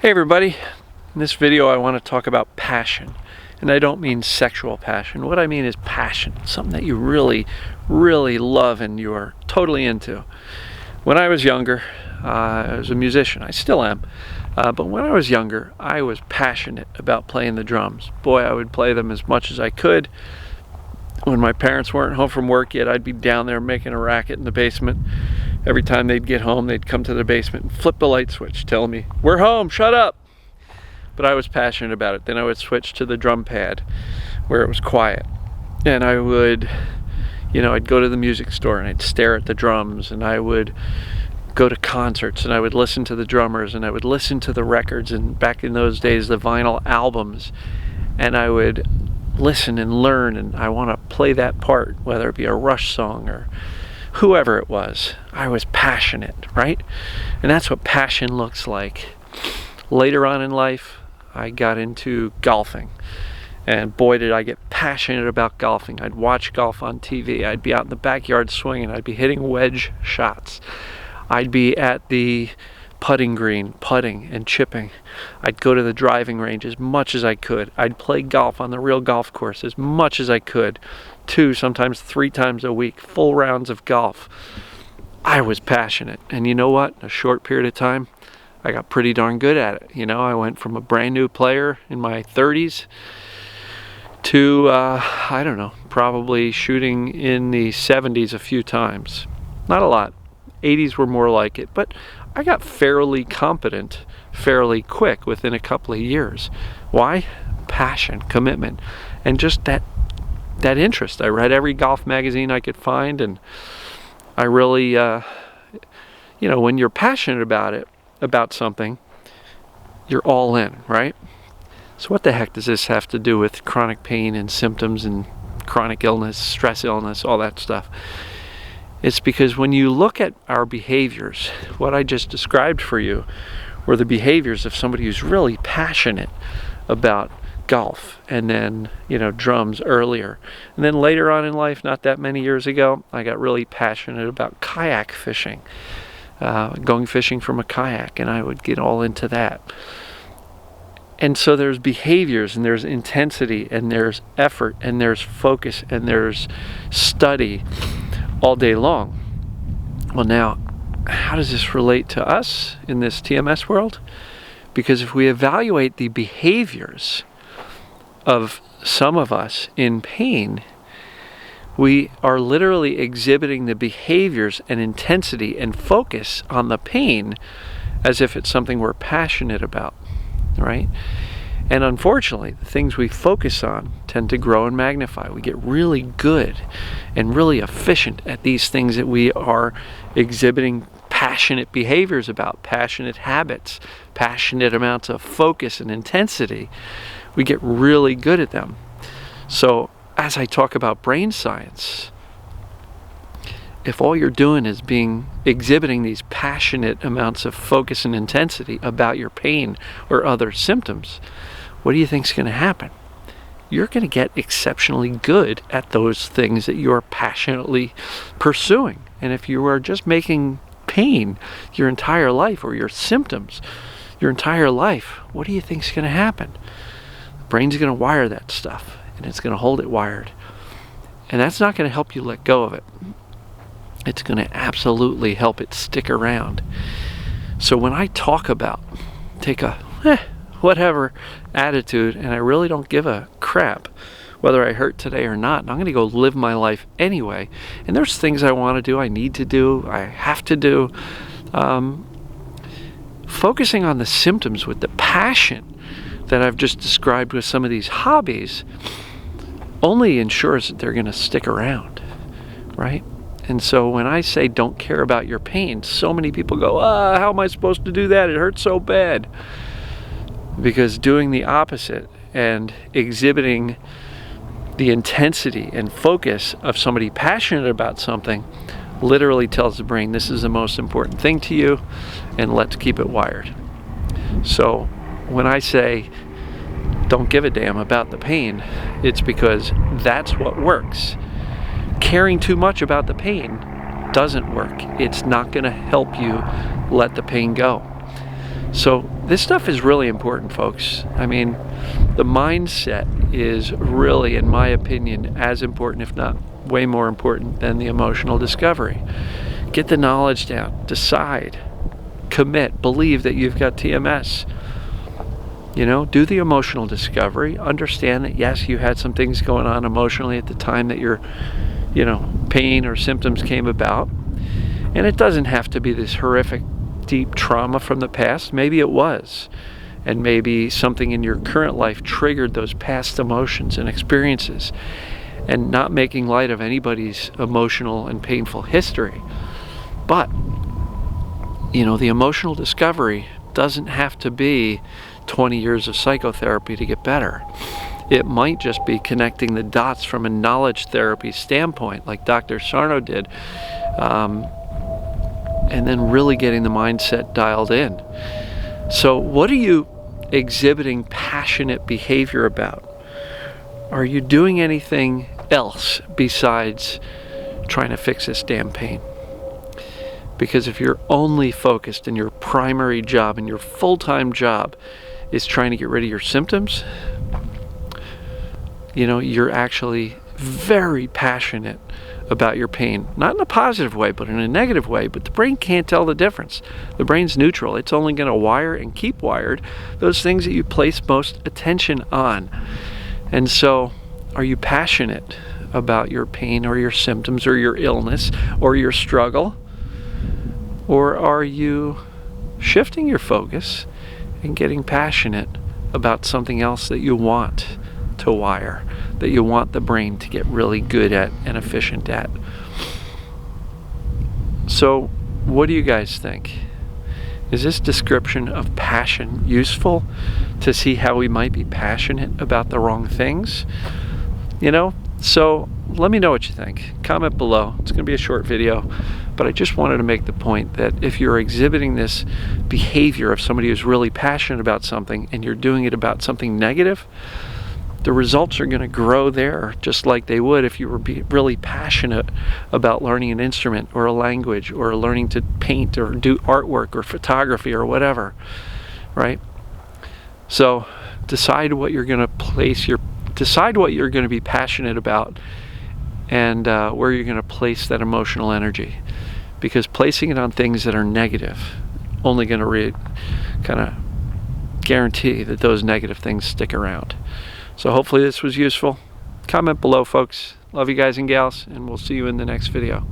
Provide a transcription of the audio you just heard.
Hey everybody, in this video I want to talk about passion. And I don't mean sexual passion. What I mean is passion, something that you really, really love and you are totally into. When I was younger, I was a musician. I still am. But when I was younger, I was passionate about playing the drums. Boy, I would play them as much as I could. When my parents weren't home from work yet, I'd be down there making a racket in the basement. Every time they'd get home, they'd come to the basement and flip the light switch, telling me, "We're home, shut up." But I was passionate about it. Then I would switch to the drum pad where it was quiet. And I would, I'd go to the music store and I'd stare at the drums, and I would go to concerts and I would listen to the drummers and I would listen to the records, and back in those days, the vinyl albums, and I would listen and learn, and I want to play that part, whether it be a Rush song or whoever it was. I was passionate, right? And that's what passion looks like. Later on in life, I got into golfing, and boy did I get passionate about golfing. I'd watch golf on TV. I'd be out in the backyard swinging. I'd be hitting wedge shots. I'd be at the putting green, putting and chipping. I'd go to the driving range as much as I could. I'd play golf on the real golf course as much as I could. 2, sometimes 3 times a week, full rounds of golf. I was passionate. And you know what? In a short period of time, I got pretty darn good at it. I went from a brand new player in my 30s to, probably shooting in the 70s a few times. Not a lot. 80s were more like it, but I got fairly competent fairly quick within a couple of years. Why? Passion, commitment, and just that interest. I read every golf magazine I could find, and I really, when you're passionate about something, you're all in, right? So what the heck does this have to do with chronic pain and symptoms and chronic illness, stress illness, all that stuff? It's because when you look at our behaviors, what I just described for you were the behaviors of somebody who's really passionate about golf, and then, drums earlier. And then later on in life, not that many years ago, I got really passionate about kayak fishing, going fishing from a kayak, and I would get all into that. And so there's behaviors, and there's intensity, and there's effort, and there's focus, and there's study all day long. Well, now, how does this relate to us in this TMS world? Because if we evaluate the behaviors of some of us in pain, we are literally exhibiting the behaviors and intensity and focus on the pain as if it's something we're passionate about, right? And unfortunately, the things we focus on tend to grow and magnify. We get really good and really efficient at these things that we are exhibiting passionate behaviors about, passionate habits, passionate amounts of focus and intensity. We get really good at them. So as I talk about brain science, if all you're doing is exhibiting these passionate amounts of focus and intensity about your pain or other symptoms, what do you think is going to happen? You're going to get exceptionally good at those things that you're passionately pursuing. And if you are just making pain your entire life, or your symptoms your entire life, what do you think is going to happen? The brain's going to wire that stuff, and it's going to hold it wired. And that's not going to help you let go of it. It's going to absolutely help it stick around. So when I talk about take a whatever attitude, and I really don't give a crap whether I hurt today or not, and I'm going to go live my life anyway, and there's things I want to do, I need to do, I have to do, focusing on the symptoms with the passion that I've just described with some of these hobbies only ensures that they're going to stick around, right? And so when I say don't care about your pain, so many people go, how am I supposed to do that? It hurts so bad. Because doing the opposite and exhibiting the intensity and focus of somebody passionate about something literally tells the brain, this is the most important thing to you, and let's keep it wired. So when I say don't give a damn about the pain, it's because that's what works. Caring too much about the pain doesn't work. It's not going to help you let the pain go. So this stuff is really important, folks. I mean, the mindset is really, in my opinion, as important, if not way more important, than the emotional discovery. Get the knowledge down, decide, commit, believe that you've got TMS. You know, do the emotional discovery, understand that yes, you had some things going on emotionally at the time that your, pain or symptoms came about. And it doesn't have to be this horrific, deep trauma from the past. Maybe it was. And maybe something in your current life triggered those past emotions and experiences. And not making light of anybody's emotional and painful history. But, the emotional discovery doesn't have to be 20 years of psychotherapy to get better. It might just be connecting the dots from a knowledge therapy standpoint, like Dr. Sarno did, and then really getting the mindset dialed in. So what are you exhibiting passionate behavior about? Are you doing anything else besides trying to fix this damn pain? Because if you're only focused in your primary job and your full-time job is trying to get rid of your symptoms, you're actually very passionate about your pain. Not in a positive way, but in a negative way. But the brain can't tell the difference. The brain's neutral. It's only going to wire and keep wired those things that you place most attention on. And so, are you passionate about your pain or your symptoms or your illness or your struggle? Or are you shifting your focus and getting passionate about something else that you want to wire, that you want the brain to get really good at and efficient at? So, what do you guys think? Is this description of passion useful to see how we might be passionate about the wrong things? So let me know what you think. Comment below. It's going to be a short video, but I just wanted to make the point that if you're exhibiting this behavior of somebody who's really passionate about something and you're doing it about something negative, the results are going to grow there just like they would if you were really passionate about learning an instrument or a language or learning to paint or do artwork or photography or whatever, right? So decide what you're going to decide what you're going to be passionate about and where you're going to place that emotional energy, because placing it on things that are negative only going to kind of guarantee that those negative things stick around. So hopefully this was useful. Comment below, folks. Love you guys and gals, and we'll see you in the next video.